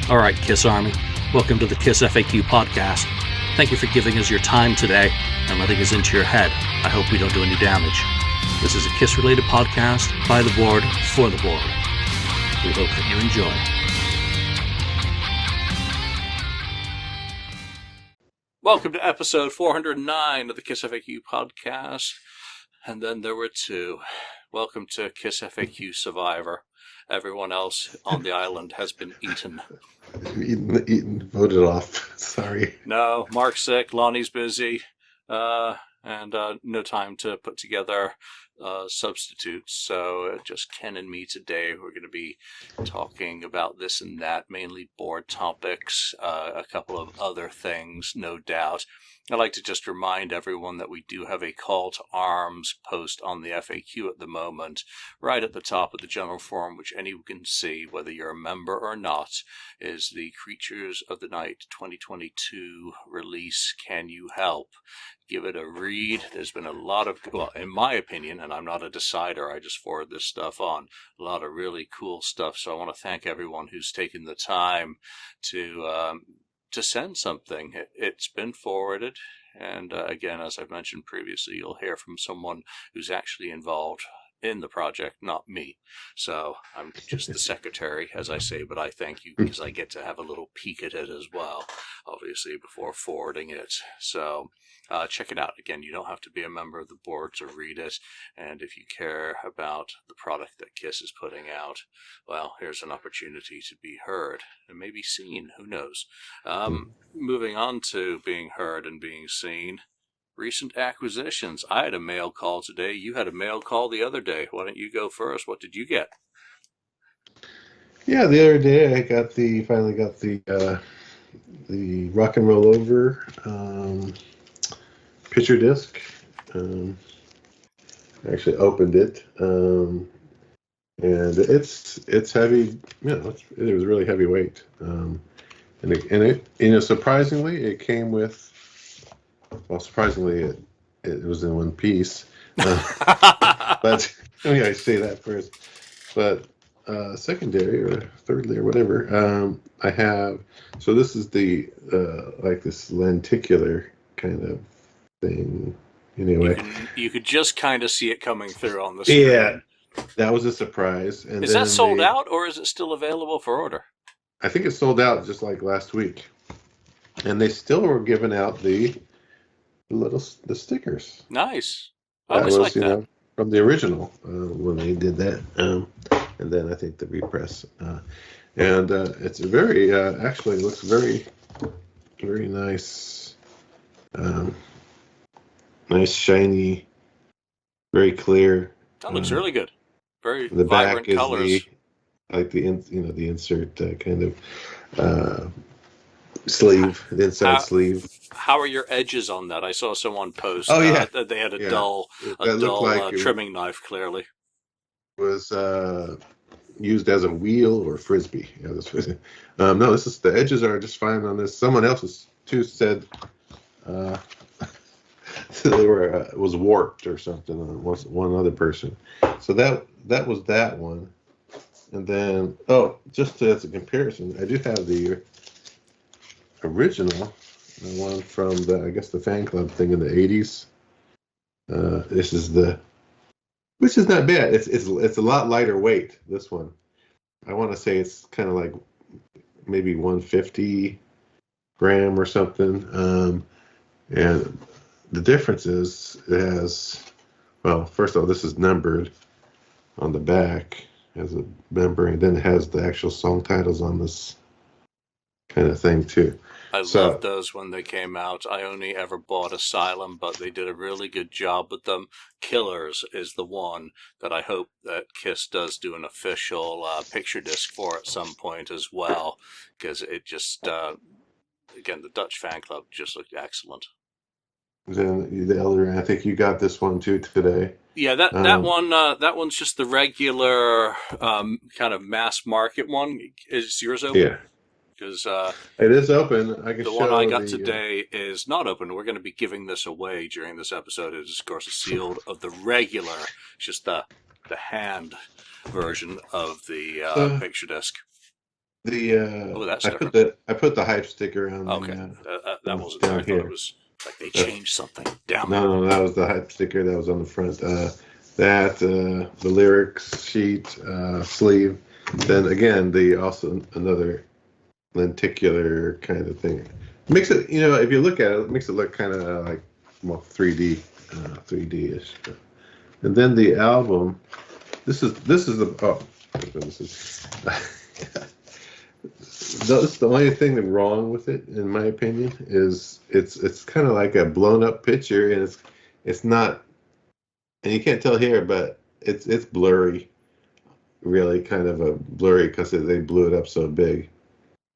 All right, Kiss Army, welcome to the KissFAQ Podcast. Thank you for giving us your time today and letting us into your head. I hope we don't do any damage. This is a Kiss-related podcast by the board, for the board. We hope that you enjoy. Welcome to episode 409 of the KissFAQ Podcast. And then there were two. Welcome to KissFAQ Survivor. Everyone else on the island has been eaten. Eaten, voted off. Sorry. No, Mark's sick, Lonnie's busy, and no time to put together substitutes. So just Ken and me today. We're going to be talking about this and that, mainly board topics, a couple of other things, no doubt. I'd like to just remind everyone that we do have a call to arms post on the FAQ at the moment, right at the top of the general forum, which anyone can see, whether you're a member or not, is the Creatures of the Night 2022 release, Can You Help? Give it a read. There's been a lot of, well, in my opinion, and I'm not a decider, I just forward this stuff on, a lot of really cool stuff. So I want to thank everyone who's taken the time to send something. It's been forwarded, and again, as I've mentioned previously, you'll hear from someone who's actually involved in the project, not me. So I'm just the secretary, as I say, but I thank you because I get to have a little peek at it as well, obviously, before forwarding it. So check it out. Again, you don't have to be a member of the board to read it, and if you care about the product that KISS is putting out, well, here's an opportunity to be heard and maybe seen. Who knows? Moving on to being heard and being seen. Recent acquisitions. I had a mail call today. You had a mail call the other day. Why don't you go first? What did you get? Yeah, the other day I finally got the Rock and Roll Over picture disc. I actually opened it, and it's heavy. It was really heavyweight, and it surprisingly it came with. Well, surprisingly, it was in one piece. But I say that first. But secondary or thirdly or whatever, I have. So this is the like this lenticular kind of thing. Anyway, you could just kind of see it coming through on the screen. Yeah, that was a surprise. And is that sold out, or is it still available for order? I think it sold out just like last week, and they still were giving out the stickers. Nice. I always like that. From the original when they did that, and then I think the repress, and it's very actually looks very, very nice, nice shiny, very clear. That looks really good. Very the vibrant back colors. The insert kind of sleeve, the inside sleeve. How are your edges on that? I saw someone post. Oh yeah, that they had a dull trimming knife. Clearly, was used as a wheel or frisbee. Yeah, no, this is the edges are just fine on this. Someone else too said they were it was warped or something. One other person. So that was that one, and then just as a comparison, I do have the original, the one from the fan club thing in the 80s. This is which is not bad. It's a lot lighter weight. This one, I want to say it's kind of like maybe 150 gram or something. And the difference is it has, well, first of all, this is numbered on the back as a member, and then it has the actual song titles on this kind of thing too. I loved those when they came out. I only ever bought Asylum, but they did a really good job with them. Killers is the one that I hope that KISS does do an official picture disc for at some point as well, because it just, again, the Dutch fan club just looked excellent. Then the elder, I think you got this one too today. Yeah, that one's just the regular kind of mass market one. Is yours open? Yeah. Because it is open. The one I got today is not open. We're going to be giving this away during this episode. It is, of course, sealed of the regular, just the hand version of the picture disc. That's I different. put the hype sticker on Okay, the that wasn't there. down I thought it here. was like they That's, changed something. Damn. no, that was the hype sticker that was on the front. The lyrics sheet, sleeve. Then again, the also another lenticular kind of thing. Makes it, if you look at it, it makes it look kind of like 3D, 3D-ish. And then the album. This is the this is. That's the only thing that's wrong with it, in my opinion, is it's kind of like a blown up picture, and it's not, and you can't tell here, but it's blurry, really kind of a blurry because they blew it up so big.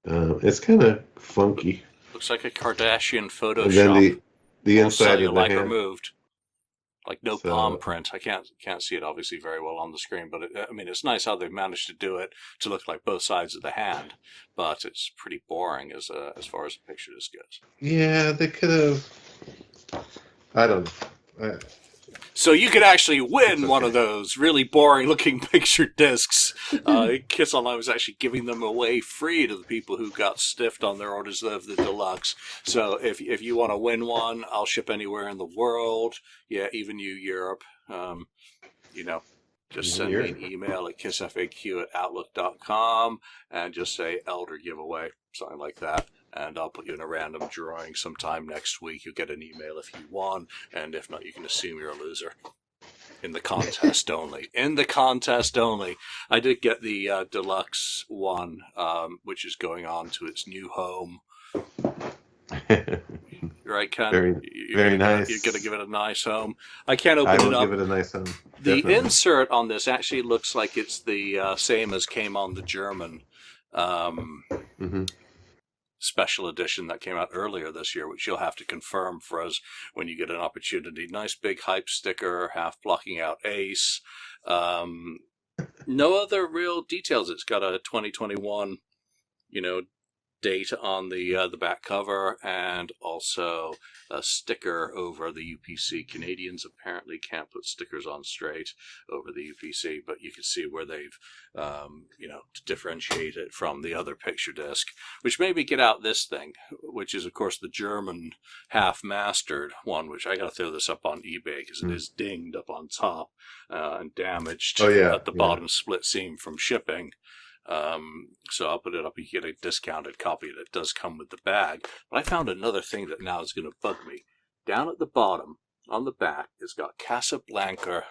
It's kind of funky. Looks like a Kardashian And then Photoshop, the all inside of the cellulite hand. removed, like no palm So print. I can't see it obviously very well on the screen, but I mean it's nice how they've managed to do it to look like both sides of the hand, but it's pretty boring as far as the picture just goes. yeah, they could have. I don't know. So you could actually win one okay. of those really boring-looking picture discs. Kiss Online was actually giving them away free to the people who got stiffed on their orders of the deluxe. So if you want to win one, I'll ship anywhere in the world. Yeah, even you, Europe. Just send me an email at kissfaq@outlook.com and just say Elder Giveaway, something like that. And I'll put you in a random drawing sometime next week. You'll get an email if you won, and if not, you can assume you're a loser. In the contest only. In the contest only. I did get the deluxe one, which is going on to its new home. Right, Ken? Very nice. You're going to give it a nice home. I can't open it up. I will give it a nice home. The Definitely. insert on this actually looks like it's the same as came on the German special edition that came out earlier this year, which you'll have to confirm for us when you get an opportunity. Nice big hype sticker, half blocking out Ace. No other real details. It's got a 2021, date on the back cover, and also a sticker over the UPC. Canadians apparently can't put stickers on straight over the UPC, but you can see where they've to differentiate it from the other picture disc, which made me get out this thing, which is of course the German half mastered one, which I gotta throw this up on eBay because it is dinged up on top and damaged at the bottom split seam from shipping. So I'll put it up. You get a discounted copy that does come with the bag. But I found another thing that now is going to bug me. Down at the bottom, on the back, it's got Casablanca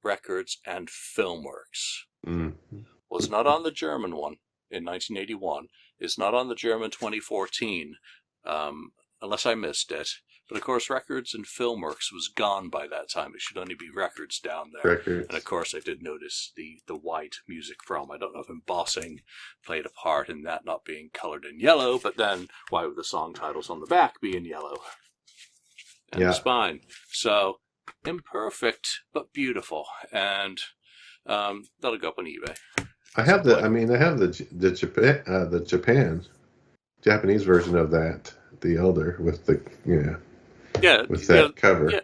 Records and Filmworks. Well, it's not on the German one in 1981. It's not on the German 2014, unless I missed it. But of course, Records and Filmworks was gone by that time. It should only be Records down there. Records. And of course, I did notice the white music from. I don't know if embossing played a part in that not being colored in yellow, but then why would the song titles on the back be in yellow? And the spine. So imperfect but beautiful, and that'll go up on eBay. I have the Japanese version of that, the Elder with the with that cover.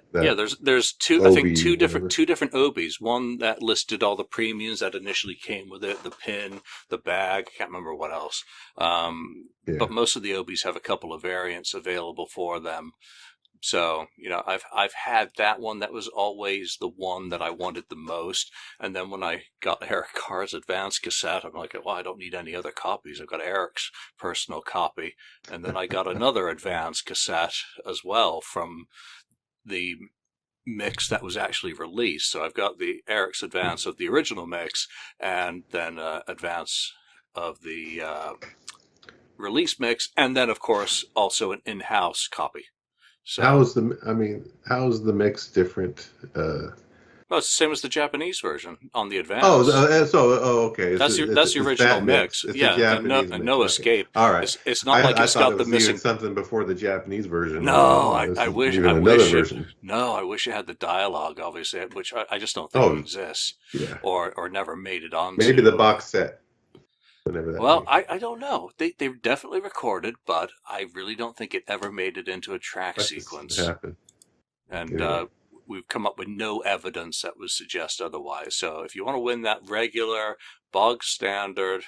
There's two. I think two different obies. One that listed all the premiums that initially came with it, the pin, the bag. I can't remember what else. But most of the obies have a couple of variants available for them. So, I've had that one. That was always the one that I wanted the most. And then when I got Eric Carr's advanced cassette, I'm like, well, I don't need any other copies. I've got Eric's personal copy. And then I got another advanced cassette as well from the mix that was actually released. So I've got the Eric's advance of the original mix, and then advance of the release mix, and then, of course, also an in-house copy. So, how's the mix different? Well, it's the same as the Japanese version on the advance. Okay. That's the original mix. It's no escape. All right. It's not like it's got the missing something before the Japanese version. No, I wish it had the dialogue, obviously, which I just don't think exists. Yeah. Or never made it on. Maybe the box set. Well, I don't know. They definitely recorded, but I really don't think it ever made it into a track sequence. And we've come up with no evidence that would suggest otherwise. So if you want to win that regular, bog standard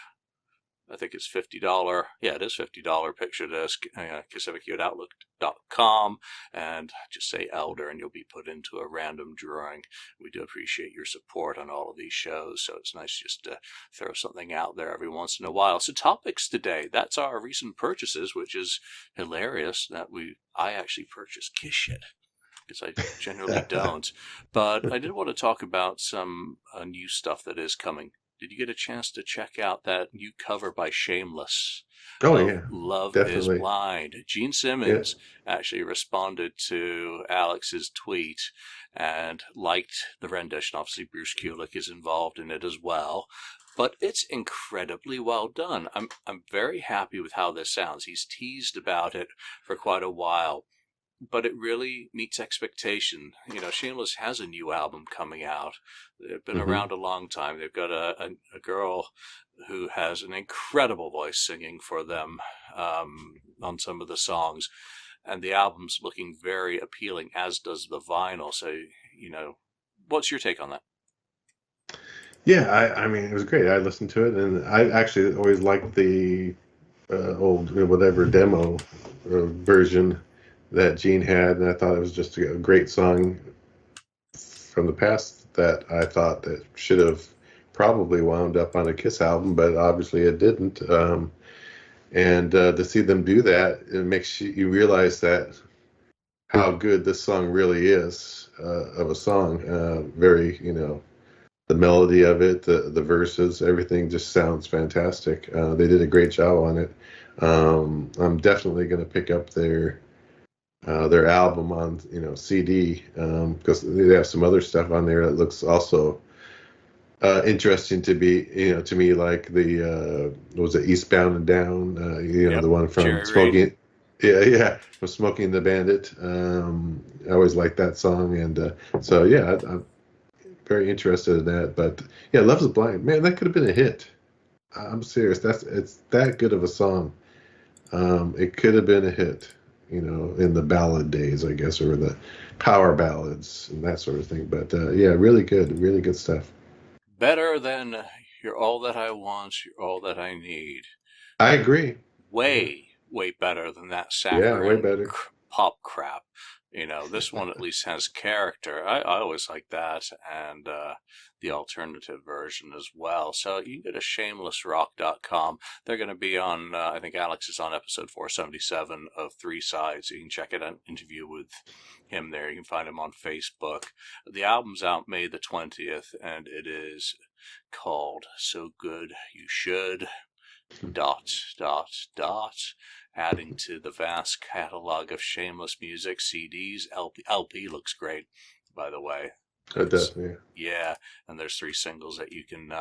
I think it's $50. Yeah, it is $50 picture disc. KissFAQ at Outlook.com, and just say Elder, and you'll be put into a random drawing. We do appreciate your support on all of these shows, so it's nice just to throw something out there every once in a while. So topics today, that's our recent purchases, which is hilarious that I actually purchased Kiss shit, because I generally don't. But I did want to talk about some new stuff that is coming. Did you get a chance to check out that new cover by Shameless Oh of yeah, Love is definitely. Blind? Gene Yeah. Simmons actually responded to Alex's tweet and liked the rendition. Obviously, Bruce Kulick is involved in it as well. But it's incredibly well done. I'm very happy with how this sounds. He's teased about it for quite a while, but it really meets expectation. Shameless has a new album coming out. They've been Hmm. around a long time. They've got a girl who has an incredible voice singing for them on some of the songs, and the album's looking very appealing, as does the vinyl. So, what's your take on that? Yeah, I mean, it was great. I listened to it, and I actually always liked the old whatever demo version that Gene had, and I thought it was just a great song from the past that I thought that should have probably wound up on a Kiss album, but obviously it didn't. And to see them do that, it makes you realize that how good this song really is of a song. Very, the melody of it, the verses, everything just sounds fantastic. They did a great job on it. I'm definitely going to pick up their album on CD, because they have some other stuff on there that looks also interesting to me, like the what was it, Eastbound and Down, Yep, the one from Jerry Reed. Smoking. Yeah, from Smoking the Bandit. I always liked that song, and so yeah, I'm very interested in that. But yeah, Love Is Blind, man, that could have been a hit. I'm serious. It's that good of a song. It could have been a hit, in the ballad days, I guess, or the power ballads and that sort of thing. But yeah, really good stuff. Better than You're All That I Want, You're All That I Need. I agree. Yeah, Way better than that yeah, way saccharine better. pop crap. This one at least has character. I always like that, and the alternative version as well. So you can go to shamelessrock.com. They're going to be on, I think Alex is on episode 477 of Three Sides. You can check it out, interview with him there. You can find him on Facebook. The album's out May the 20th, and it is called So Good You Should ... adding to the vast catalog of Shameless music, CDs. LP looks great, by the way. It does, yeah. Yeah, and there's 3 singles that you can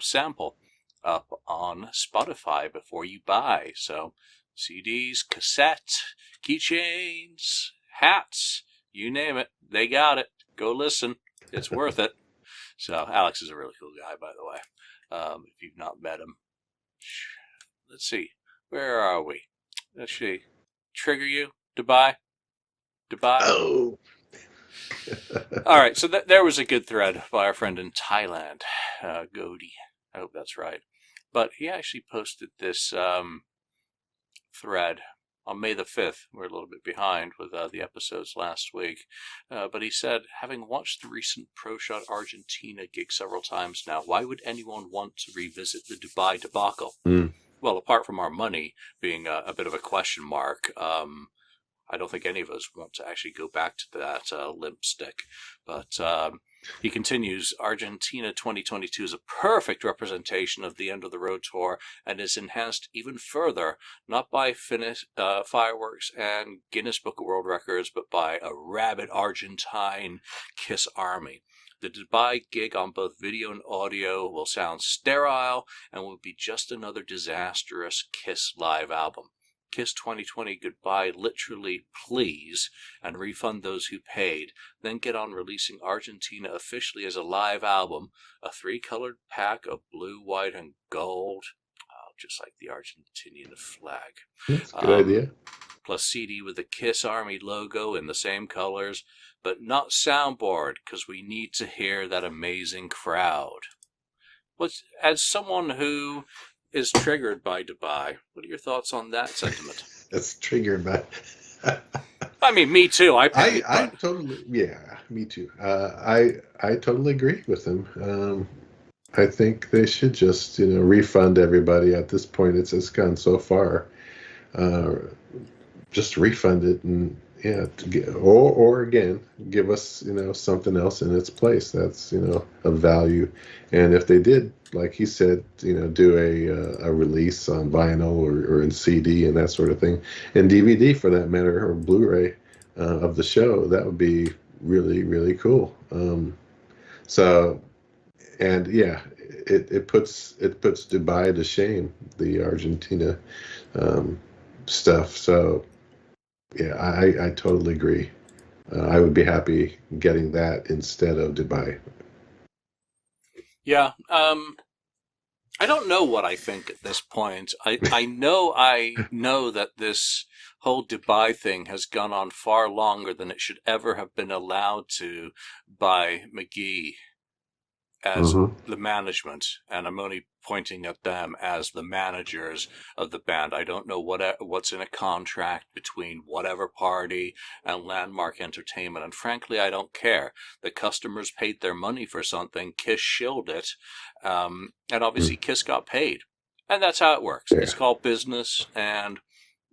sample up on Spotify before you buy. So CDs, cassette, keychains, hats, you name it, they got it. Go listen, it's worth it. So Alex is a really cool guy, by the way. If you've not met him, let's see, where are we? Let's see, trigger you, Dubai. Oh. All right, so there was a good thread by our friend in Thailand, Godi. I hope that's right. But he actually posted this thread on May the 5th. We're a little bit behind with the episodes last week. But he said, having watched the recent Pro Shot Argentina gig several times now, why would anyone want to revisit the Dubai debacle? Mm. Well, apart from our money being a bit of a question mark, I don't think any of us want to actually go back to that limp stick. But he continues, Argentina 2022 is a perfect representation of the end of the road tour and is enhanced even further, not by fireworks and Guinness Book of World Records, but by a rabid Argentine Kiss army. The Dubai gig on both video and audio will sound sterile and will be just another disastrous Kiss live album. Kiss 2020 goodbye, literally please, and refund those who paid. Then get on releasing Argentina officially as a live album, a 3-colored pack of blue, white, and gold, just like the Argentinian flag. That's a good idea. Plus CD with the Kiss Army logo in the same colors, but not soundboard, because we need to hear that amazing crowd. As someone who is triggered by Dubai. What are your thoughts on that sentiment? That's triggered by. I mean, me too. I paid, I but totally, yeah, me too. I totally agree with him. I think they should just, refund everybody at this point. It's gone so far. Uh, just refund it and yeah, or again, give us, something else in its place that's, of value. And if they did, like he said, do a release on vinyl or in CD and that sort of thing, and DVD for that matter, or Blu-ray of the show, that would be really, really cool. So, and yeah, it puts Dubai to shame, the Argentina um, stuff. So yeah, I totally agree. I would be happy getting that instead of Dubai. yeah. I don't know what I think at this point. I know that this whole Dubai thing has gone on far longer than it should ever have been allowed to by McGee as Mm-hmm. the management, and I'm only pointing at them as the managers of the band. I don't know what's in a contract between whatever party and Landmark Entertainment, and frankly, I don't care. The customers paid their money for something. Kiss shilled it, and obviously Kiss got paid, and that's how it works. Yeah. It's called business, and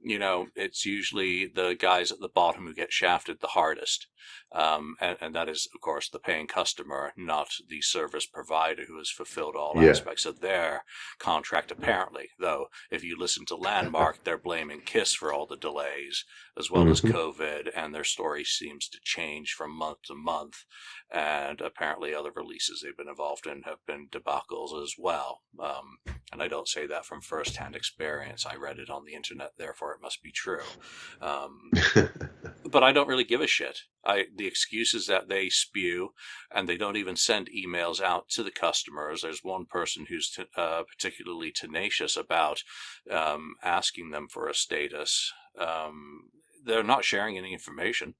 it's usually the guys at the bottom who get shafted the hardest. And that is, of course, the paying customer, not the service provider who has fulfilled all Yeah. aspects of their contract, apparently. Though, if you listen to Landmark, they're blaming KISS for all the delays, as well as Mm-hmm. COVID, and their story seems to change from month to month. And apparently, other releases they've been involved in have been debacles as well. And I don't say that from firsthand experience. I read it on the internet, therefore it must be true. But I don't really give a shit. The excuses that they spew, and they don't even send emails out to the customers. There's one person who's particularly tenacious about asking them for a status. They're not sharing any information.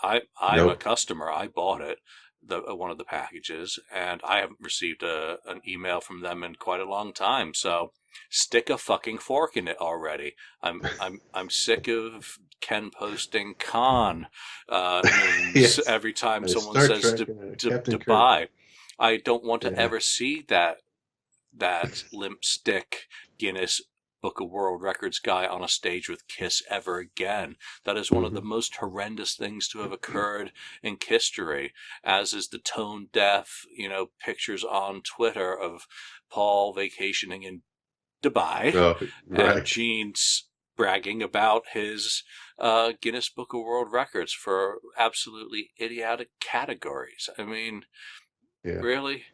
I'm a Nope. customer. I bought it, one of the packages, and I haven't received an email from them in quite a long time. So stick a fucking fork in it already. I'm sick of Ken posting con names Yes. every time someone Star says Trek, to Captain Kirk. buy. I don't want to Yeah. ever see that limp stick Guinness Book of World Records guy on a stage with Kiss ever again. That is one of the Mm-hmm. most horrendous things to have occurred in history, as is the tone deaf, pictures on Twitter of Paul vacationing in Dubai Oh, and right. Gene's bragging about his Guinness Book of World Records for absolutely idiotic categories. I mean, Yeah. really?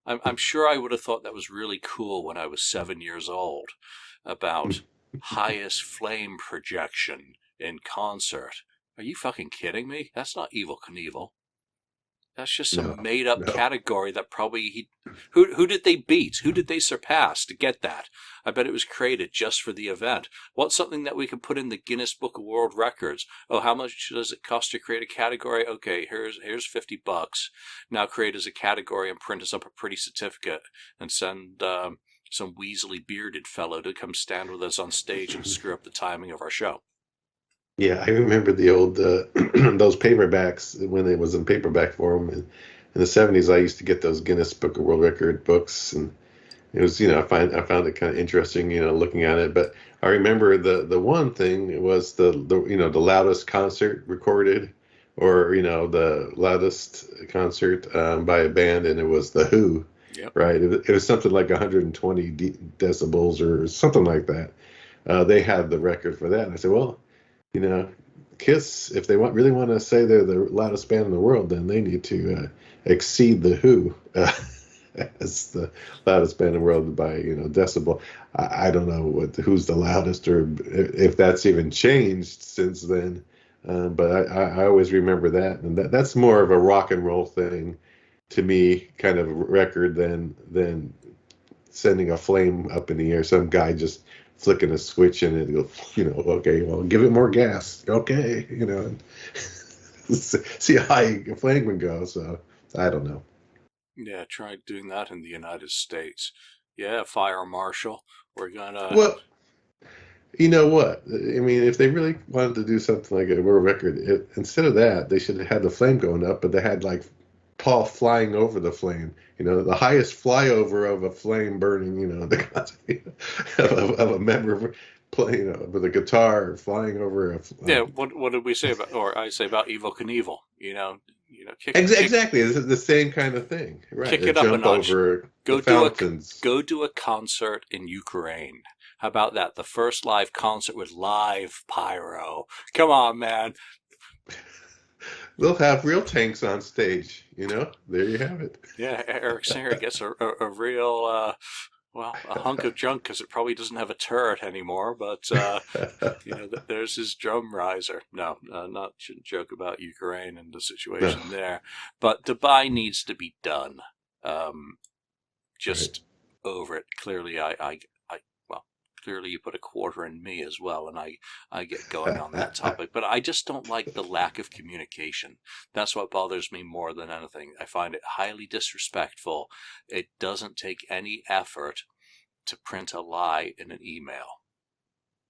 I'm sure I would have thought that was really cool when I was 7 years old, about highest flame projection in concert. Are you fucking kidding me? That's not Evil Knievel. That's just some No. made up No. category that probably who did they beat? Who did they surpass to get that? I bet it was created just for the event. What's something that we can put in the Guinness Book of World Records? Oh, how much does it cost to create a category? Okay, here's $50. Now create as a category and print us up a pretty certificate and send some weaselly bearded fellow to come stand with us on stage and screw up the timing of our show. Yeah, I remember the old those paperbacks when it was in paperback form in the '70s. I used to get those Guinness Book of World Record books, and it was, I found it kind of interesting, looking at it. But I remember the one thing was the loudest concert recorded, or the loudest concert by a band, and it was the Who, Yep. right? It was something like 120 decibels or something like that. They had the record for that, and I said, well, you know, Kiss, if they really want to say they're the loudest band in the world, then they need to exceed the Who as the loudest band in the world by decibel. I don't know who's the loudest, or if that's even changed since then. But I always remember that, and that's more of a rock and roll thing to me, kind of record than sending a flame up in the air. Some guy just flicking a switch and it goes, okay, well, give it more gas. Okay, see how high a flame would go. So I don't know. Yeah, try doing that in the United States. Yeah, fire marshal. We're gonna. Well, you know what? I mean, if they really wanted to do something like a world record, instead of that, they should have had the flame going up, but they had like Paul flying over the flame. You know, the highest flyover of a flame burning. You know, of a member playing with a guitar flying over a. Yeah. What did we say about, or I say about Evil Knievel? Exactly, it's the same kind of thing, right? kick A it up a jump notch. over the Go do a fountains. go do a concert in Ukraine. How about that? The first live concert with live pyro. Come on, man. They'll have real tanks on stage. You know, there you have it. Yeah, Eric Singer gets a real a hunk of junk because it probably doesn't have a turret anymore. But there's his drum riser. No, shouldn't joke about Ukraine and the No, situation there. But Dubai needs to be done. Just over it. Clearly, clearly you put a quarter in me as well, and I get going on that topic. But I just don't like the lack of communication. That's what bothers me more than anything. I find it highly disrespectful. It doesn't take any effort to print a lie in an email.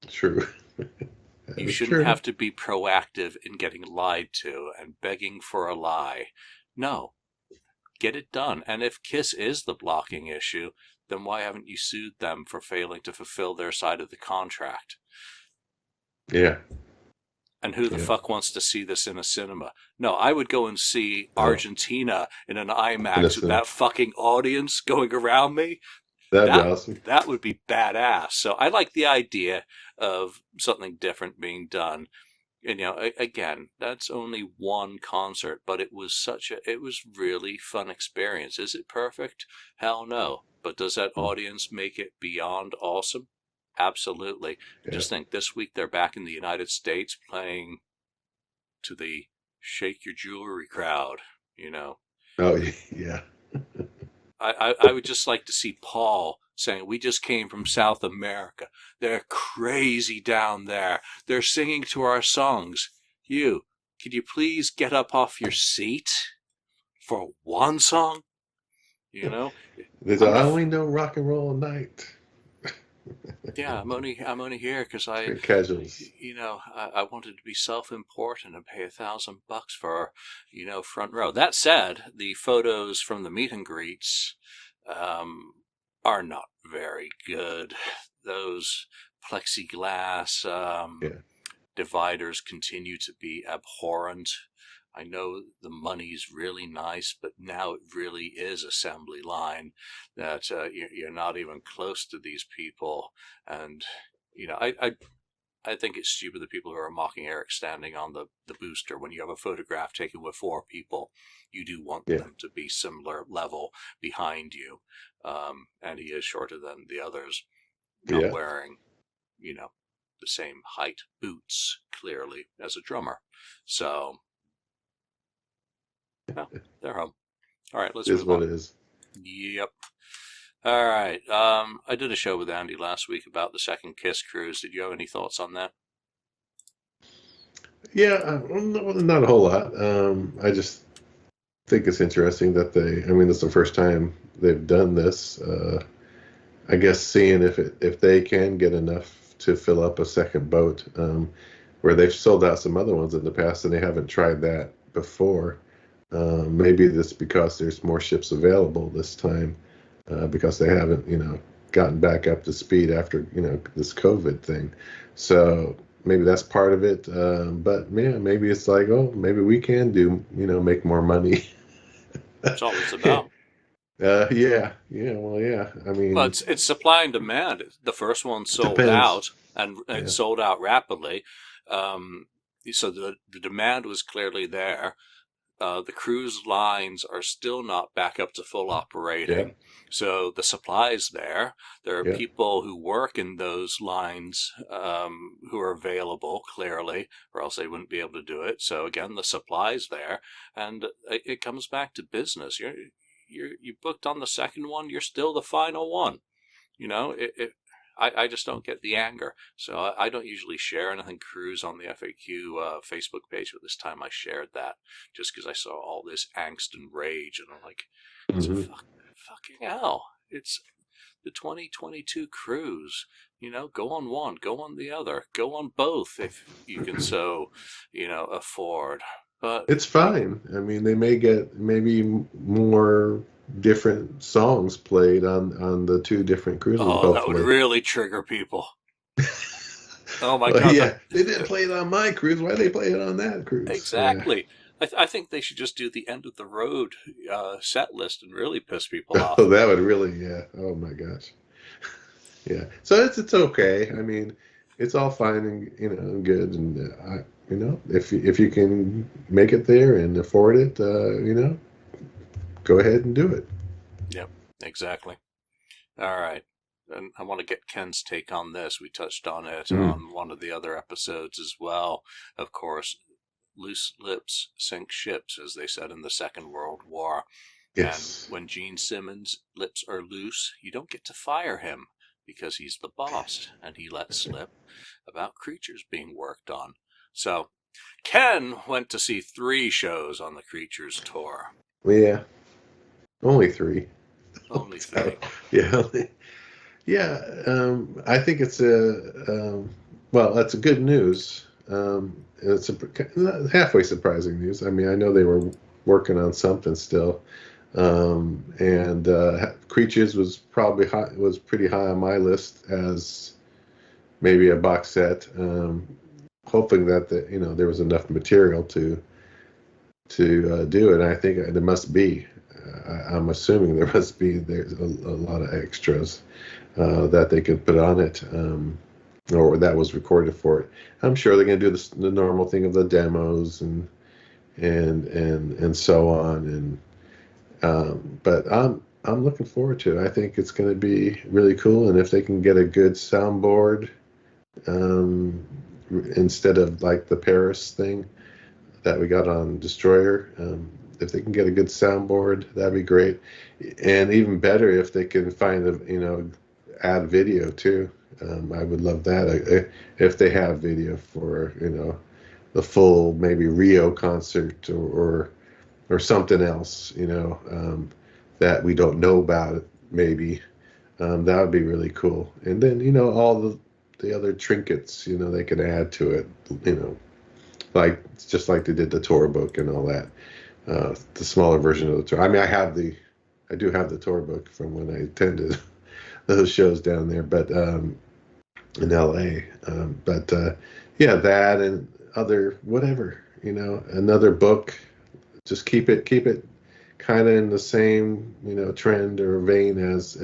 True. You shouldn't have to be proactive in getting lied to and begging for a lie. No, get it done. And if Kiss is the blocking issue, then why haven't you sued them for failing to fulfill their side of the contract? Yeah. And who the fuck wants to see this in a cinema? No, I would go and see Argentina in an IMAX with that fucking audience going around me. That'd be awesome. That would be badass. So I like the idea of something different being done. And, again, that's only one concert, but it was really fun experience. Is it perfect? Hell no. But does that audience make it beyond awesome? Absolutely. Yeah. Just think, this week they're back in the United States playing to the Shake Your Jewelry crowd, Oh, yeah. I would just like to see Paul saying, we just came from South America. They're crazy down there. They're singing to our songs. Could you please get up off your seat for one song? There's only no rock and roll night. Yeah, I'm only here because I wanted to be self-important and pay $1,000 for, front row. That said, the photos from the meet and greets are not very good. Those plexiglass dividers continue to be abhorrent. I know the money's really nice, but now it really is assembly line that you're not even close to these people. And, I think it's stupid the people who are mocking Eric standing on the booster. When you have a photograph taken with 4 people, you do want them to be similar level behind you. And he is shorter than the others, not wearing, the same height boots, clearly, as a drummer. So, yeah, they're home. All right, let's move on. It is. Yep. All right. I did a show with Andy last week about the second Kiss cruise. Did you have any thoughts on that? Yeah, not a whole lot. I just think it's interesting that this is the first time they've done this. I guess seeing if they can get enough to fill up a second boat, where they've sold out some other ones in the past and they haven't tried that before. Maybe this because there's more ships available this time, because they haven't, gotten back up to speed after, this COVID thing. So maybe that's part of it. But yeah, maybe it's like, maybe we can make more money. That's all it's about. Yeah. I mean, well, it's supply and demand. The first one sold out, and it sold out rapidly. So the demand was clearly there. The cruise lines are still not back up to full operating. So the supply's there. There are people who work in those lines who are available, clearly, or else they wouldn't be able to do it. So again, the supply's there, and it comes back to business. You booked on the second one, you're still the final one. I just don't get the anger. So I don't usually share anything cruise on the FAQ Facebook page, but this time I shared that just because I saw all this angst and rage, and I'm like, it's fucking hell. the 2022 cruise. Go on one, go on the other, go on both if you can so, afford. But It's fine. I mean, they may get maybe more different songs played on the two different cruises, oh, that would hopefully. really trigger people. Oh my Well, God, yeah, they didn't play it on my cruise. Why they play it on that cruise? Yeah. exactly. I think they should just do the end of the road set list and really piss people Oh, off. that would really, yeah. Oh my gosh. Yeah. So it's okay. I mean, it's all fine and good, and if you can make it there and afford it, go ahead and do it. Yep, exactly. All right. And I want to get Ken's take on this. We touched on it Mm. on one of the other episodes as well. Of course, loose lips sink ships, as they said in the Second World War. And Yes. when Gene Simmons' lips are loose, you don't get to fire him because he's the boss and he lets slip about creatures being worked on. So Ken went to see 3 shows on the Creatures tour. Well, yeah. Only 3. Only So, 3. yeah. Yeah. I think it's well, that's a good news. It's halfway surprising news. I mean, I know they were working on something still. And Creatures was probably was pretty high on my list as maybe a box set. Hoping that there was enough material to do it. And I think there must be. I'm assuming there's a lot of extras that they could put on it, or that was recorded for it. I'm sure they're going to do the normal thing of the demos and so on. But I'm looking forward to it. I think it's going to be really cool. And if they can get a good soundboard, instead of like the Paris thing that we got on Destroyer, if they can get a good soundboard, that'd be great. And even better if they can find add video too. I would love that if they have video for the full maybe Rio concert or something else, that we don't know about it, maybe. That would be really cool. And then, all the other trinkets, they could add to it, like just like they did the tour book and all that. The smaller version of the tour. I mean, I do have the tour book from when I attended those shows down there, but in LA. But yeah, that and other whatever, another book. Just keep it kind of in the same trend or vein as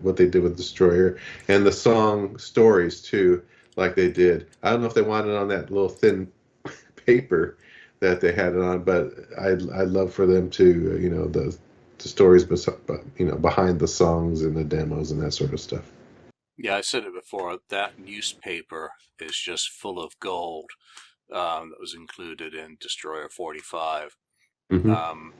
what they did with Destroyer, and the song stories too, like they did. I don't know if they wanted it on that little thin paper that they had it on, but I'd love for them to the stories behind the songs and the demos and that sort of stuff. Yeah, I said it before. That newspaper is just full of gold that was included in Destroyer 45. Mm-hmm.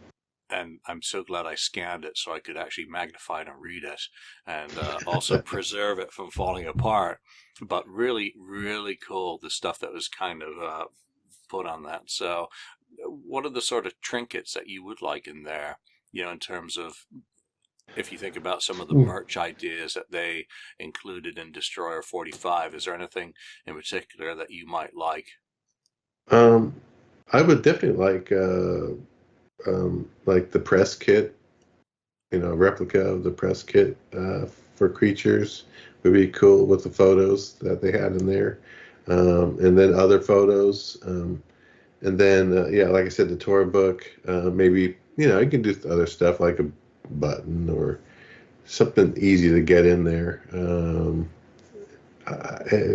And I'm so glad I scanned it so I could actually magnify it and read it, and also preserve it from falling apart. But really, really cool, the stuff that was kind of put on that. So what are the sort of trinkets that you would like in there, in terms of, if you think about some of the merch ideas that they included in Destroyer 45, is there anything in particular that you might like? I would definitely like the press kit, replica of the press kit for Creatures would be cool with the photos that they had in there, and then other photos, and then yeah, like I said, the tour book. Maybe you can do other stuff like a button or something easy to get in there.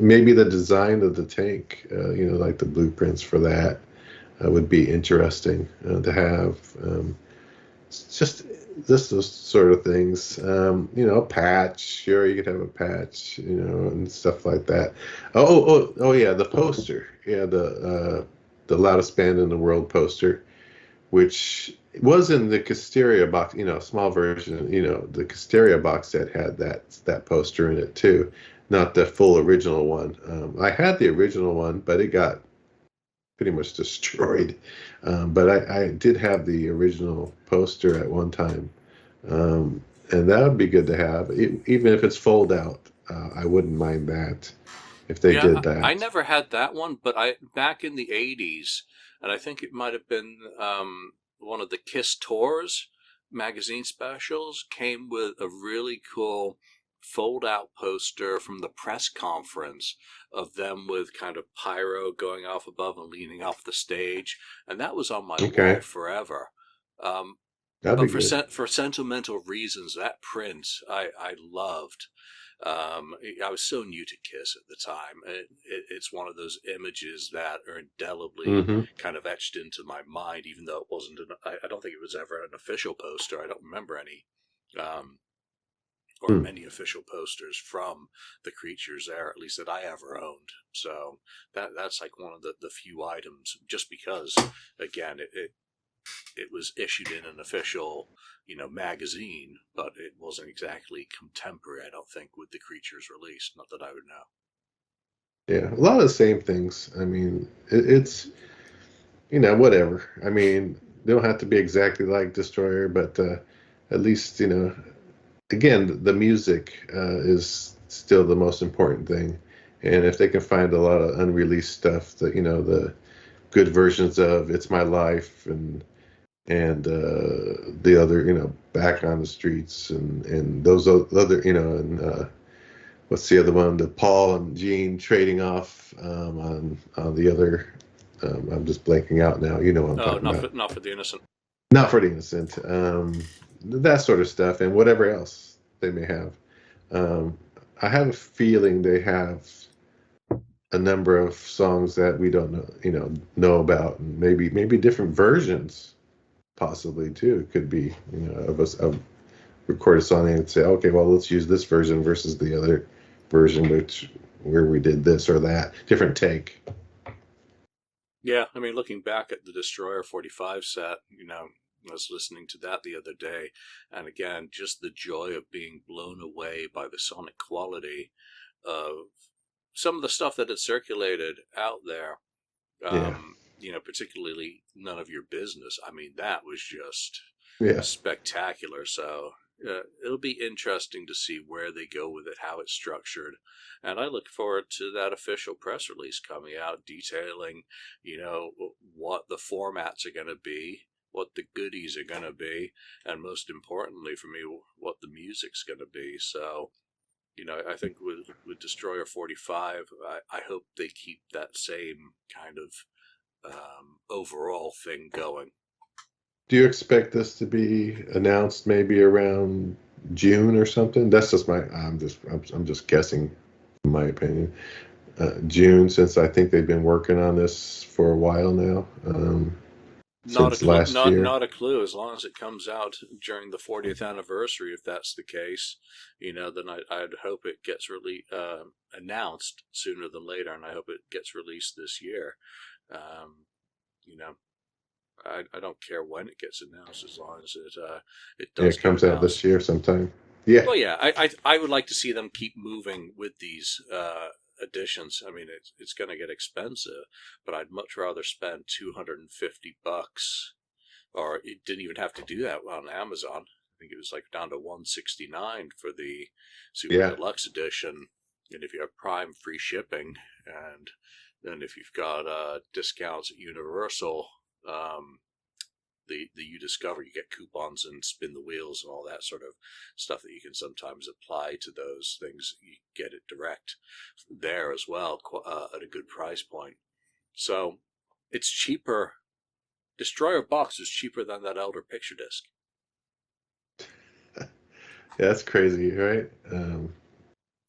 Maybe the design of the tank, like the blueprints for that, would be interesting to have. It's just those sort of things. A patch. Sure, you could have a patch, and stuff like that. Oh, yeah, the poster. Yeah, the loudest band in the world poster, which was in the Casteria box. Small version. The Casteria box set had that poster in it too, not the full original one. I had the original one, but it got pretty much destroyed. But I did have the original poster at one time. and that would be good to have, even if it's fold out. I wouldn't mind that if they did I that. never had that one, but I back in the '80s, and I think it might have been one of the Kiss Tours magazine specials came with a really cool fold-out poster from the press conference of them with kind of pyro going off above and leaning off the stage, and that was on my wall Okay, forever. Um, that'd be but good. for sentimental reasons, that print I loved. I was so new to Kiss at the time. It's one of those images that are indelibly Hmm. kind of etched into my mind, even though it wasn't. I don't think it was ever an official poster. I don't remember any, um, or Hmm. many official posters from the creatures there, at least that I ever owned. So that's like one of the few items, just because, again, it was issued in an official, magazine, but it wasn't exactly contemporary, I don't think, with the creatures release. Not that I would know. Yeah, a lot of the same things. I mean, it's whatever. I mean, they don't have to be exactly like Destroyer, but at least again, the music is still the most important thing. And if they can find a lot of unreleased stuff, that the good versions of "It's My Life" and the other, "Back on the Streets" and those other, and what's the other one? The Paul and Gene trading off on the other. I'm just blanking out now. You know what I'm Oh, talking about. not for the innocent. Not for the Innocent. That sort of stuff, and whatever else they may have. Um, I have a feeling they have a number of songs that we don't know about, and maybe different versions, possibly too. Could be, of us of record a song and say, okay, well, let's use this version versus the other version, where we did this or that, different take. Yeah, I mean, looking back at the Destroyer 45 set, I was listening to that the other day, and again, just the joy of being blown away by the sonic quality of some of the stuff that had circulated out there. Yeah, Particularly None of Your Business. I mean, that was just yeah, spectacular. So it'll be interesting to see where they go with it, how it's structured. And I look forward to that official press release coming out detailing, what the formats are going to be, what the goodies are going to be, and most importantly for me, what the music's going to be. So, I think with Destroyer 45, I hope they keep that same kind of overall thing going. do you expect this to be announced maybe around June or something? That's just I'm just guessing, in my opinion. June, since I think they've been working on this for a while now, Not a since clue. last Not year. not a clue. As long as it comes out during the 40th anniversary, if that's the case, then I'd hope it gets announced sooner than later, and I hope it gets released this year. Um, you know, I don't care when it gets announced, as long as it Yeah, does it get comes out this announced. year sometime. Yeah, Well, yeah, I would like to see them keep moving with these additions. I mean, it's going to get expensive, but I'd much rather spend $250, or it didn't even have to do that on Amazon. I think it was like down to $169 for the Super yeah, Deluxe edition, and if you have Prime, free shipping, and then if you've got discounts at Universal. The you discover you get coupons and spin the wheels and all that sort of stuff that you can sometimes apply to those things. You get it direct there as well, at a good price point. So it's cheaper. Destroyer box is cheaper than that Elder picture disc. yeah, that's crazy, right?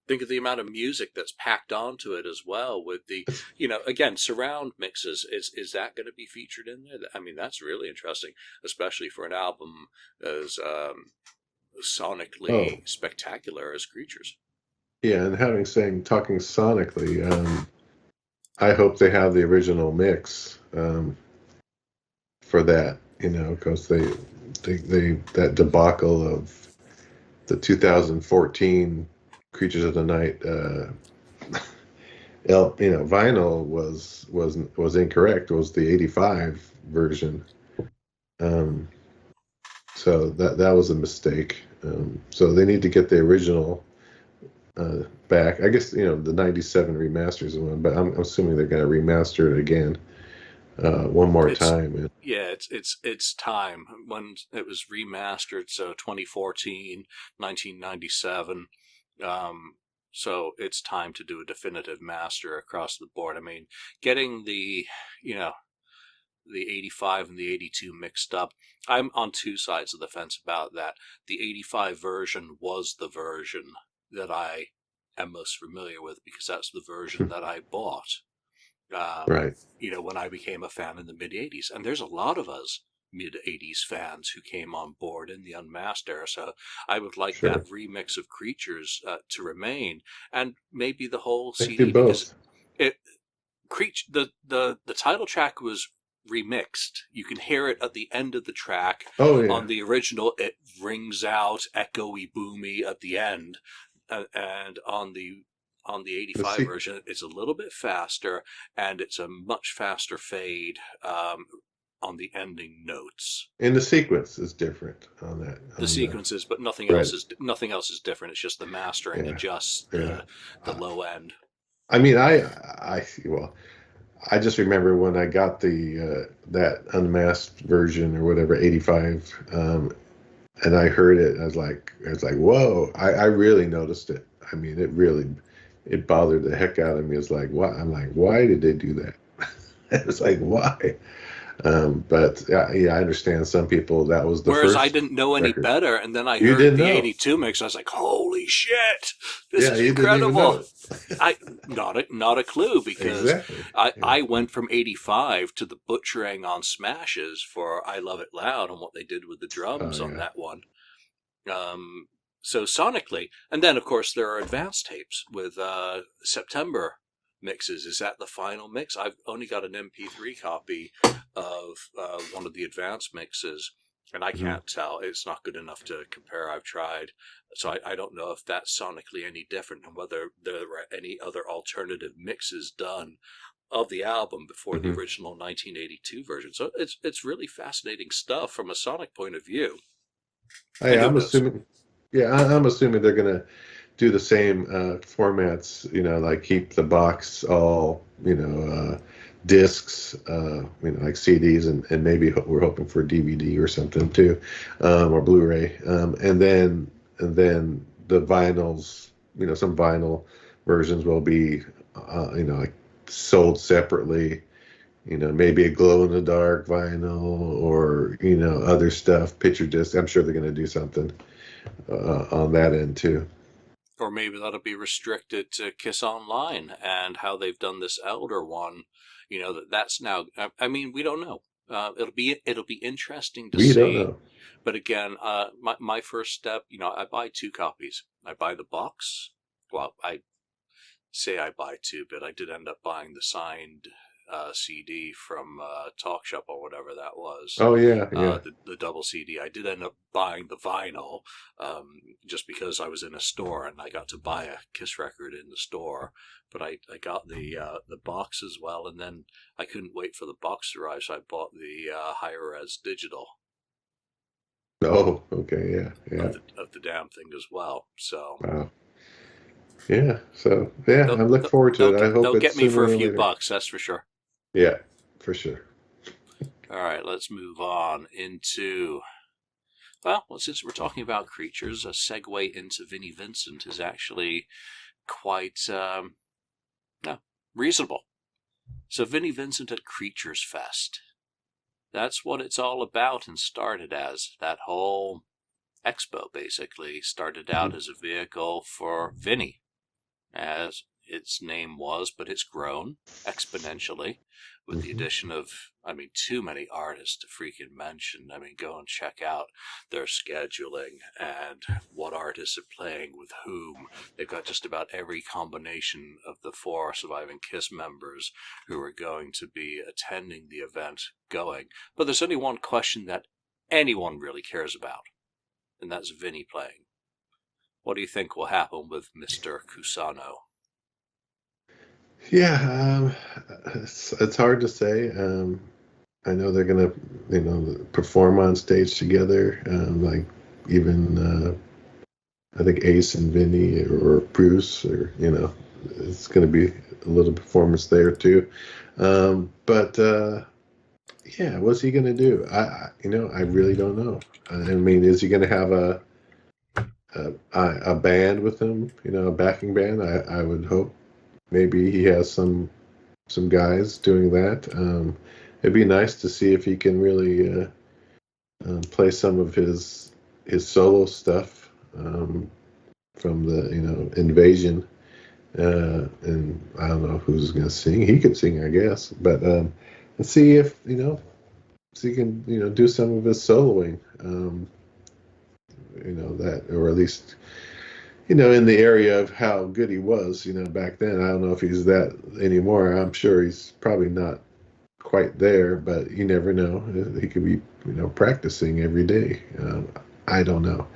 Think of the amount of music that's packed onto it as well. With the, It's, again, surround mixes. Is that going to be featured in there? I mean, that's really interesting, especially for an album as oh, sonically spectacular as Creatures. yeah, and talking sonically, I hope they have the original mix for that, because they that debacle of the 2014 Creatures of the Night vinyl was incorrect. It was the '85 version. Um, So that was a mistake. So they need to get the original back. I guess the '97 remasters one, but I'm assuming they're going to remaster it again one more It's time. yeah, it's time when it was remastered. So 2014, 1997. So it's time to do a definitive master across the board. I mean, getting you know, the 85 and the 82 mixed up. I'm on two sides of the fence about that. The 85 version was the version that I am most familiar with because that's the version that I bought. Right. When I became a fan in the mid 80s. And there's a lot of us mid 80s fans who came on board in the Unmasked era. So I would like that Sure. remix of Creatures to remain, and maybe the whole They do CD, because both. it the title track was remixed. You can hear it at the end of the track. Oh yeah. On the original, it rings out echoey, boomy at the end, and on the The 85 se- version, it's a little bit faster, and it's a much faster fade on the ending notes. and the sequence is different on that. The On the sequences, but nothing right. else is different. It's just the mastering Yeah. adjusts Yeah. the low end. I mean, well, I just remember when I got the that unmasked version or whatever, '85, and I heard it. I was like, whoa! I really noticed it. I mean, it bothered the heck out of me. It's like, what? I'm like, why did they do that? It was like, why? But yeah, I understand some people that was the Whereas I first didn't know any record. better, and then I You heard didn't the know. 82 mix. I was like, "Holy shit, this Yeah, is you didn't even incredible!" know. I not a clue, because Exactly. I Yeah. I went from 85 to the butchering on smashes for "I Love It Loud" and what they did with the Oh drums on yeah. that one. So sonically, and then of course there are advanced tapes with September mixes. Is that the final mix? I've only got an MP3 copy of one of the advanced mixes, and I Mhm. can't tell. It's not good enough to compare. I've tried, so I don't know if that's sonically any different, and whether there are any other alternative mixes done of the album before the Mhm. original 1982 version. So it's really fascinating stuff from a sonic point of view, Hey, and who I'm knows? assuming. Yeah, I'm assuming they're gonna do the same formats. Like keep the box all discs, like CDs, and maybe we're hoping for DVD or something too, or Blu-ray, and then the vinyls. Some vinyl versions will be, like sold separately. Maybe a glow in the dark vinyl or other stuff, picture disc. I'm sure they're going to do something on that end too. Or maybe that'll be restricted to Kiss Online and how they've done this Elder one. That's now. I mean, we don't know. It'll be interesting to We don't see. know. But again, my first step, I buy two copies. I buy the box. Well, I say I buy two, but I did end up buying the signed CD from Talk Shop or whatever that was. Oh yeah, yeah. The double CD. I did end up buying the vinyl, just because I was in a store and I got to buy a Kiss record in the store. But I got the box as well, and then I couldn't wait for the box to arrive, so I bought the higher res digital Oh, okay, yeah, yeah. of the damn thing as well. So Wow. Yeah. So yeah, they'll I look they'll, forward they'll to it. I hope they'll it's get me for sooner a or few later. bucks, that's for sure. Yeah, for sure. All right, let's move on well, since we're talking about creatures, a segue into Vinnie Vincent is actually quite no, reasonable. So Vinnie Vincent at Creatures Fest. That's what it's all about and started as. That whole expo basically started out Mhm. as a vehicle for Vinnie, as its name was, but it's grown exponentially with the Mhm. addition of, too many artists to freaking mention. Go and check out their scheduling and what artists are playing with whom. They've got just about every combination of the four surviving Kiss members who are going to be attending the event going. But there's only one question that anyone really cares about, and that's Vinnie playing. What do you think will happen with Mr. Cusano? Yeah, it's hard to say. I know they're gonna, perform on stage together. Like even I think Ace and Vinny or Bruce, or it's gonna be a little performance there too. But yeah, what's he gonna do? I really don't know. I mean, is he gonna have a band with him? A backing band? I would hope. Maybe he has some guys doing that. It'd be nice to see if he can really play some of his solo stuff from the Invasion. And I don't know who's gonna sing. He could sing, I guess. But let's see if so he can do some of his soloing. That, or at least in the area of how good he was back then. I don't know if he's that anymore. I'm sure he's probably not quite there, but you never know. He could be practicing every day. I don't know.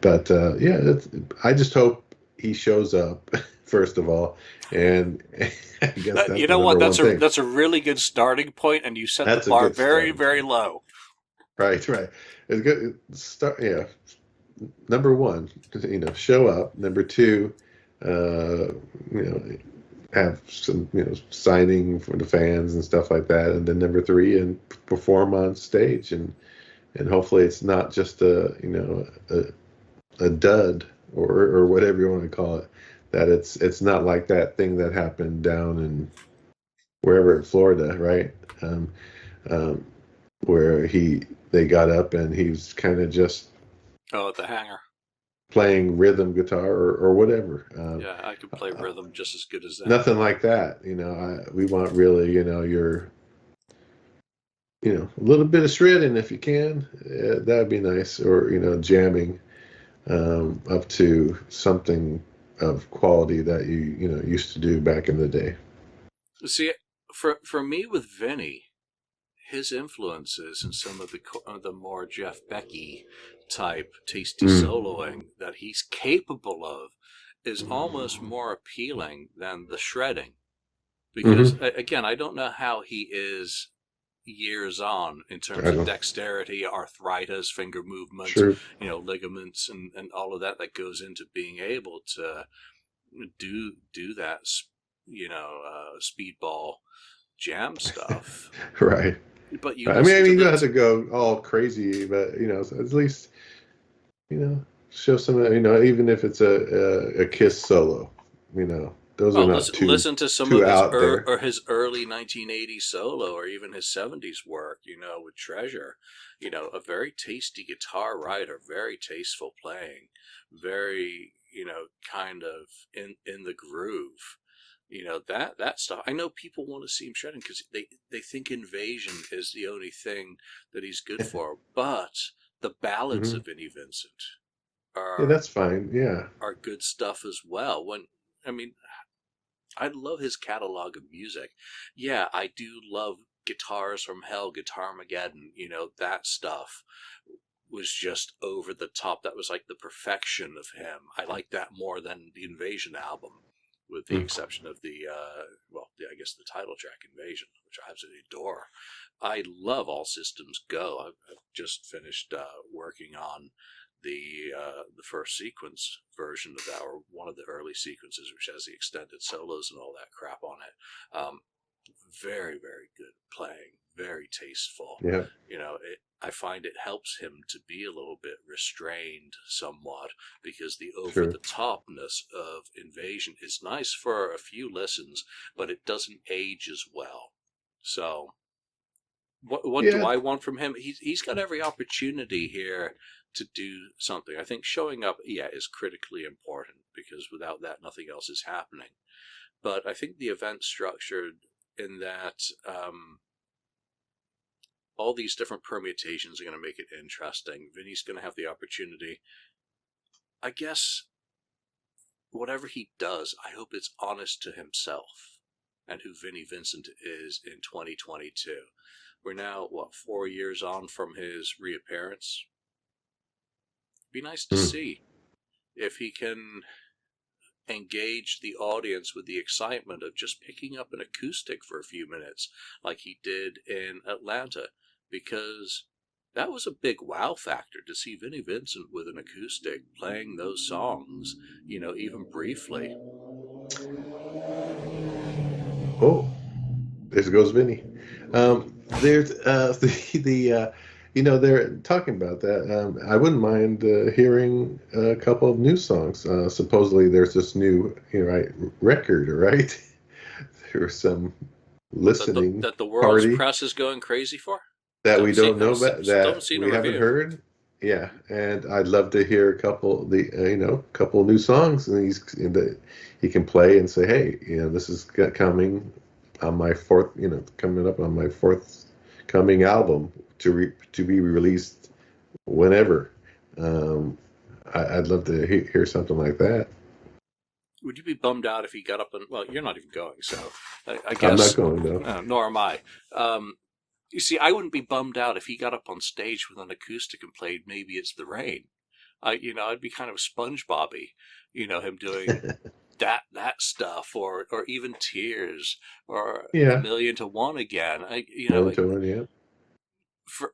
But yeah, I just hope he shows up first of all, and I guess that's You the know what? number one thing. That's a really good starting point, and you set the That's a bar good very, starting very point. low. Right, right. It's good. Start, yeah. Number one, show up. Number two, uh, you know, have some, signing for the fans and stuff like that. And then number three, and perform on stage, and hopefully it's not just a dud, or whatever you want to call it. That it's not like that thing that happened down in wherever in Florida, right? Um, um, where they got up and he was kind of just Oh, at the hangar. playing rhythm guitar or whatever. Yeah, I could play rhythm just as good as that. Nothing like that. We want really, your, a little bit of shredding if you can. That'd be nice. Or, jamming up to something of quality that you used to do back in the day. See, for me with Vinny, his influences and some of the more Jeff Becky type tasty Mm. soloing that he's capable of is almost more appealing than the shredding. Because Mm-hmm. again, I don't know how he is years on in terms I of don't. dexterity, arthritis, finger movement, True. ligaments, and all of that goes into being able to do that, speedball jam stuff. Right. But you Right. I listen mean, to you don't the have to go all crazy, but so at least show some. Even if it's a Kiss solo, those are well, not listen to some too of his out there. or his early 1980s solo, or even his 70s work. With Treasure, a very tasty guitar writer, very tasteful playing, very kind of in the groove. That stuff. I know people want to see him shredding because they think Invasion is the only thing that he's good for, but the ballads Hmm. of Vinnie Vincent Yeah, are that's fine. Yeah. are good stuff as well. I mean, I love his catalog of music. Yeah, I do love Guitars from Hell, Guitarmageddon. That stuff was just over the top. That was like the perfection of him. I like that more than the Invasion album, with the Mm. exception of I guess the title track Invasion, which I absolutely adore. I love All Systems Go. I've just finished working on the first sequence version of that, or one of the early sequences, which has the extended solos and all that crap on it. Very, very good playing, very tasteful. Yeah. I find it helps him to be a little bit restrained somewhat, because the over True. the topness of Invasion is nice for a few listens, but it doesn't age as well. So what do Yeah. I want from him? He's got every opportunity here to do something. I think showing up, yeah, is critically important, because without that, nothing else is happening. But I think the event structured in that all these different permutations are going to make it interesting. Vinny's going to have the opportunity. I guess whatever he does, I hope it's honest to himself and who Vinnie Vincent is in 2022. We're now, 4 years on from his reappearance. Be nice to Mm. see if he can engage the audience with the excitement of just picking up an acoustic for a few minutes, like he did in Atlanta, because that was a big wow factor to see Vinnie Vincent with an acoustic playing those songs, even briefly. Oh, there goes Vinny. There's they're talking about that. I wouldn't mind hearing a couple of new songs. Supposedly, there's this new, right, record, right? There's some listening That the world's party press is going crazy for. that we don't know Haven't about, don't that seen a we haven't review. heard. Yeah, and I'd love to hear a couple couple new songs, and he can play and say, hey, this is coming on my coming up on my forthcoming album to be released whenever. I'd love to hear something like that. Would you be bummed out if he got up and, well, you're not even going, so I I'm not guess, going though. nor am I. You see, I wouldn't be bummed out if he got up on stage with an acoustic and played Maybe It's the Rain. I'd be kind of SpongeBobby, him doing that stuff, or even Tears, or A Yeah, Million to One again. one to one. Yeah.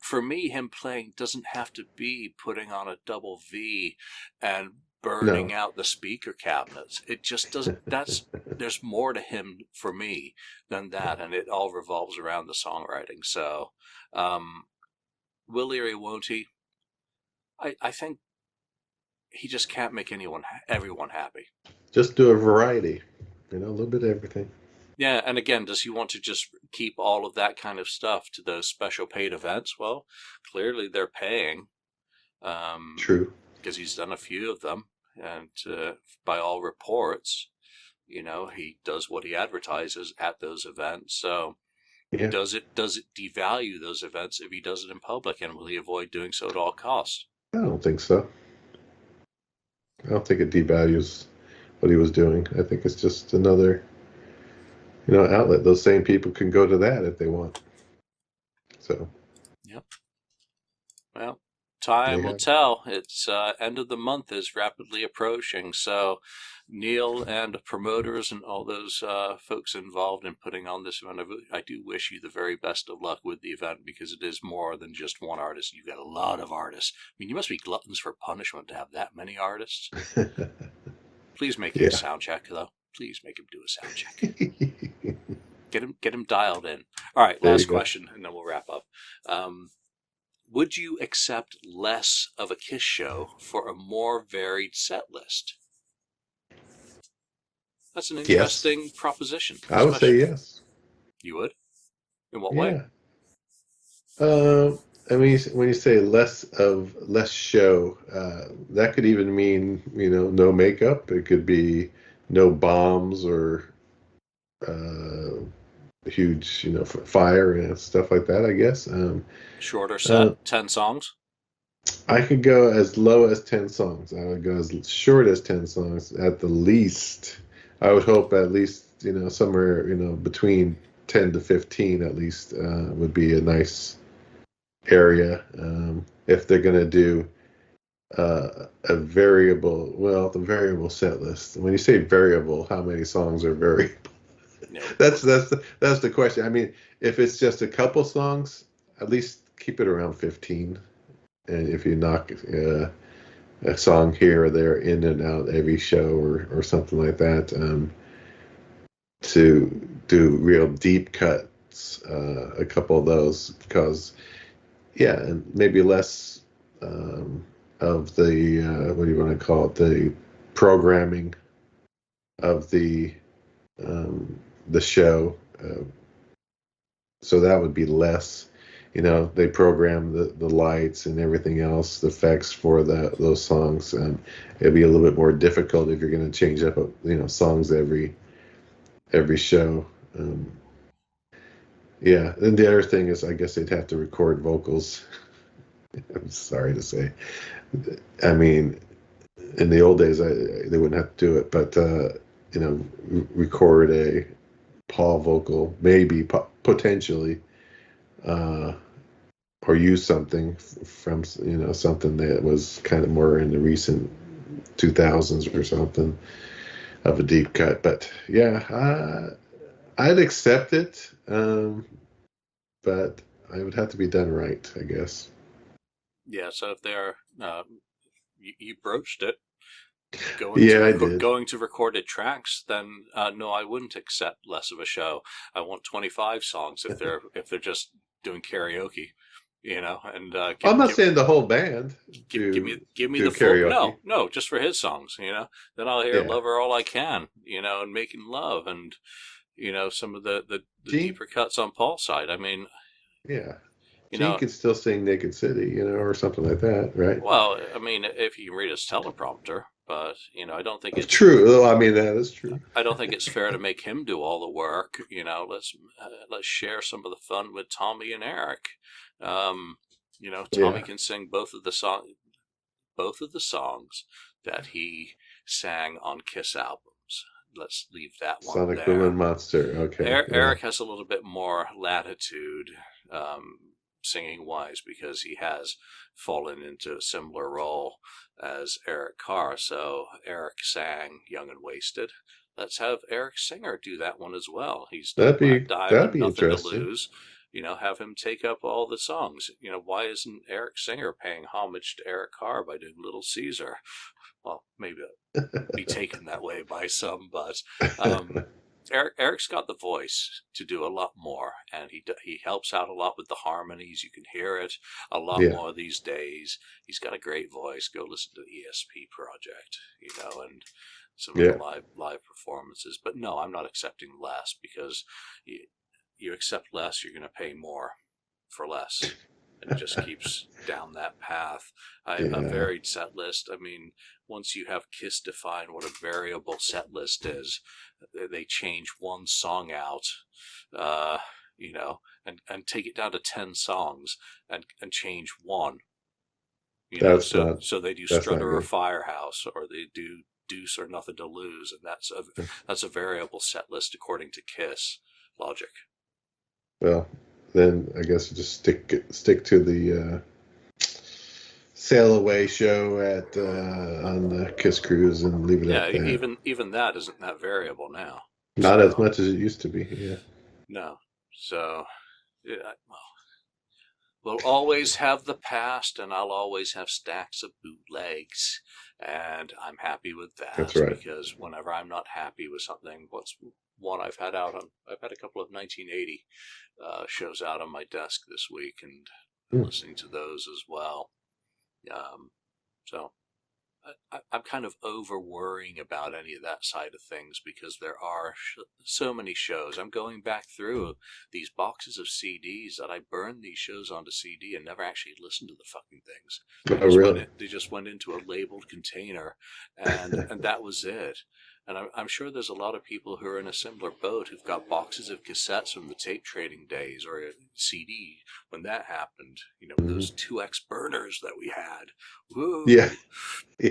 For me, him playing doesn't have to be putting on a double V and burning No. out the speaker cabinets. It just doesn't. There's more to him for me than that, and it all revolves around the songwriting. So, will he or won't he? I think he just can't make everyone happy. Just do a variety. A little bit of everything. Yeah, and again, does he want to just keep all of that kind of stuff to those special paid events? Well, clearly they're paying. True. Because he's done a few of them, and by all reports, he does what he advertises at those events. So, Yeah. does it devalue those events if he does it in public, and will he avoid doing so at all costs? I don't think so. I don't think it devalues what he was doing. I think it's just another, outlet. Those same people can go to that if they want. So. Yep. Well, time will Yeah. tell. It's end of the month is rapidly approaching, so Neil and promoters and all those folks involved in putting on this event, I do wish you the very best of luck with the event, because it is more than just one artist. You've got a lot of artists. I mean, you must be gluttons for punishment to have that many artists. Please make it a sound check, though. Please make him do a sound check. Get him dialed in. All right, last question, and then we'll wrap up. Would you accept less of a Kiss show for a more varied set list? That's an interesting proposition. I would say yes. You would? In what way? I mean, when you say less show, that could even mean, no makeup. It could be no bombs or huge, fire and stuff like that, I guess. Shorter set, 10 songs? I could go as low as 10 songs. I would go as short as 10 songs at the least. I would hope at least, somewhere, between 10 to 15 at least would be a nice area. If they're going to do the variable set list. When you say variable, how many songs are variable? No. That's the question. I mean, if it's just a couple songs, at least keep it around 15. And if you knock a song here or there in and out every show or something like that, to do real deep cuts, a couple of those, because and maybe less of the what do you want to call it, the programming of the show, so that would be less. They program the lights and everything else, the effects for those songs. It'd be a little bit more difficult if you're going to change up, songs every show. And the other thing is, I guess they'd have to record vocals. I'm sorry to say. I mean, in the old days, they wouldn't have to do it, but record a Paul vocal, maybe potentially. Or use something from something that was kind of more in the recent 2000s or something. of a deep cut. But yeah, I'd accept it, but it would have to be done right, I guess. Yeah, so if they're you broached it, Yeah, I did. going to recorded tracks, then no, I wouldn't accept less of a show. I want 25 songs if they're just doing karaoke, and I'm not saying the whole band give me do the full. karaoke. No, just for his songs. Then I'll hear Yeah, "Love Her All I Can," and "Making Love," and some of the Gene. deeper cuts on Paul's side. I mean, Yeah, you Gene know, could still sing "Naked City," or something like that, right? well, I mean, if you can read his teleprompter, but I don't think it's True. Oh, I mean, that is true. I don't think it's fair to make him do all the work. Let's share some of the fun with Tommy and Eric. Um, Tommy Yeah, can sing both of the songs that he sang on Kiss albums. Let's leave that one Sonic Boom there. and Monster. Okay, yeah, Eric has a little bit more latitude, singing wise, because he has fallen into a similar role as Eric Carr. So Eric sang Young and Wasted. Let's have Eric Singer do that one as well. He's done Black that'd Diamond, be Nothing to interesting. Lose. Have him take up all the songs. Why isn't Eric Singer paying homage to Eric Carr by doing Little Caesar? Well, maybe it'll be taken that way by some, but Eric's got the voice to do a lot more, and he helps out a lot with the harmonies. You can hear it a lot Yeah, more these days. He's got a great voice. Go listen to the ESP project, and some of the yeah. live performances. But no, I'm not accepting less, because you accept less, you're going to pay more for less. And it just keeps down that path. A Yeah, varied set list. I mean, once you have Kiss define what a variable set list is, they change one song out, uh, and take it down to 10 songs and change one. that's So not they do that's not Strutter or good. Firehouse, or they do Deuce or Nothing to Lose, and that's a variable set list according to Kiss logic. Well, then I guess you just stick to the Sail Away show at on the Kiss Cruise and leave it Yeah, at that. even that isn't that variable now. Not as So much as it used to be. Yeah. no, so yeah, we'll always have the past, and I'll always have stacks of bootlegs, and I'm happy with That's that, right. because whenever I'm not happy with something, what's one I've had a couple of 1980 shows out on my desk this week, and Hmm. listening to those as well. So I'm kind of over worrying about any of that side of things, because there are so many shows. I'm going back through these boxes of CDs that I burned these shows onto CD and never actually listened to the fucking things. Oh, really? They just went into a labeled container, and that was it. And I'm sure there's a lot of people who are in a similar boat, who've got boxes of cassettes from the tape trading days, or a CD when that happened. Mhm. Those 2X burners that we had. Woo! Yeah.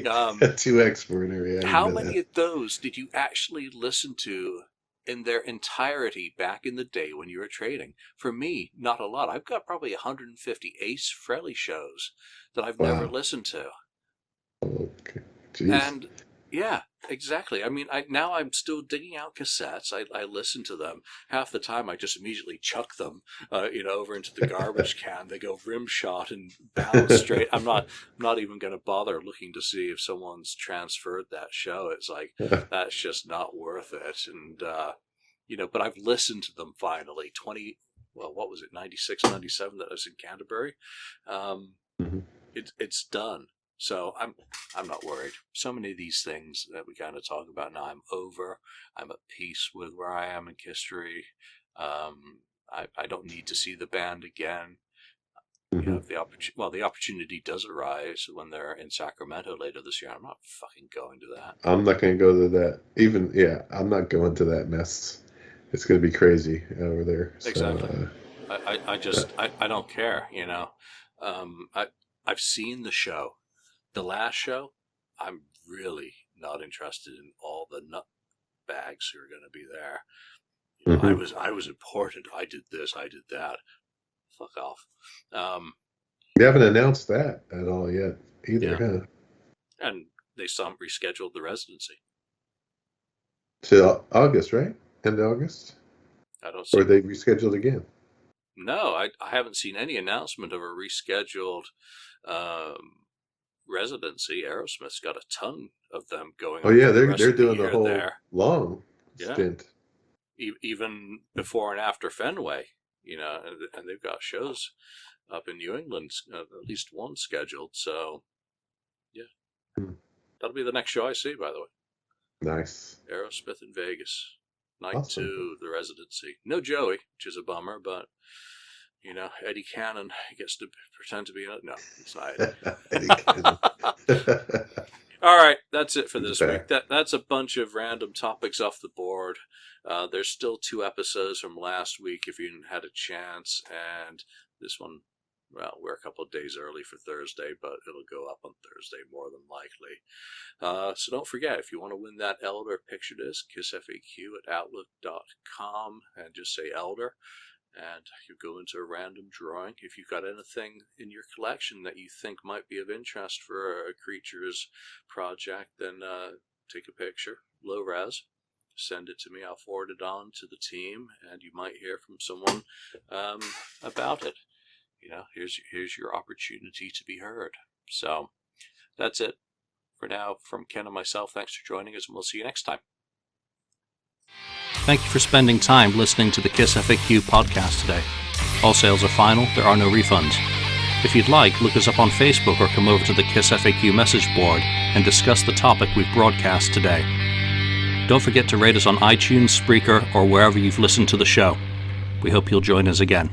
Um, 2X burner. Yeah, I how remember many that. of those did you actually listen to in their entirety back in the day when you were trading? For me, not a lot. I've got probably 150 Ace Frehley shows that I've never Wow. listened to. Okay. Jeez. And yeah, exactly. I mean, now I'm still digging out cassettes. I listen to them. Half the time, I just immediately chuck them, over into the garbage can. They go rim shot and bounce straight. I'm not even going to bother looking to see if someone's transferred that show. It's like, that's just not worth it. And but I've listened to them finally. Well, what was it, 96, 97 that I was in Canterbury? Um, Mhm. it's done. So I'm not worried. So many of these things that we kind of talk about now, I'm over. I'm at peace with where I am in history. I don't need to see the band again. Mhm. If the opportunity does arise when they're in Sacramento later this year, I'm not fucking going to that. I'm not going to go to that. Even, yeah, I'm not going to that mess. It's going to be crazy over there. So, Exactly. I uh, just I don't care. I've seen the show. The last show, I'm really not interested in all the nut bags who are going to be there. mhm. I was important. I did this. I did that. Fuck off. Um, They haven't announced that at all yet either, yeah, huh? and they some rescheduled the residency. to August, right? End of August? I don't see. Or they rescheduled again? No, I haven't seen any announcement of a rescheduled residency. Aerosmith's got a ton of them going Oh on yeah, for the rest they're of the doing the year whole there. long Yeah. stint. Even before and after Fenway, and they've got shows up in New England, at least one scheduled. So, yeah, that'll be the next show I see. By the way, Nice. Aerosmith in Vegas, night Awesome. 2, the residency. No Joey, which is a bummer, but Eddie Cannon gets to pretend to be in it. No, it's not Eddie. All right, that's it for this week. That's a bunch of random topics off the board. There's still 2 episodes from last week if you had a chance, and this one, well, we're a couple of days early for Thursday, but it'll go up on Thursday more than likely. So don't forget, if you want to win that Elder picture disc, KissFAQ@outlook.com, and just say Elder. And you go into a random drawing. If you've got anything in your collection that you think might be of interest for a creature's project, then take a picture, low res, send it to me. I'll forward it on to the team, and you might hear from someone about it. Here's your opportunity to be heard. So that's it for now from Ken and myself. Thanks for joining us, and we'll see you next time. Thank you for spending time listening to the KissFAQ podcast today. All sales are final, there are no refunds. If you'd like, look us up on Facebook or come over to the KissFAQ message board and discuss the topic we've broadcast today. Don't forget to rate us on iTunes, Spreaker, or wherever you've listened to the show. We hope you'll join us again.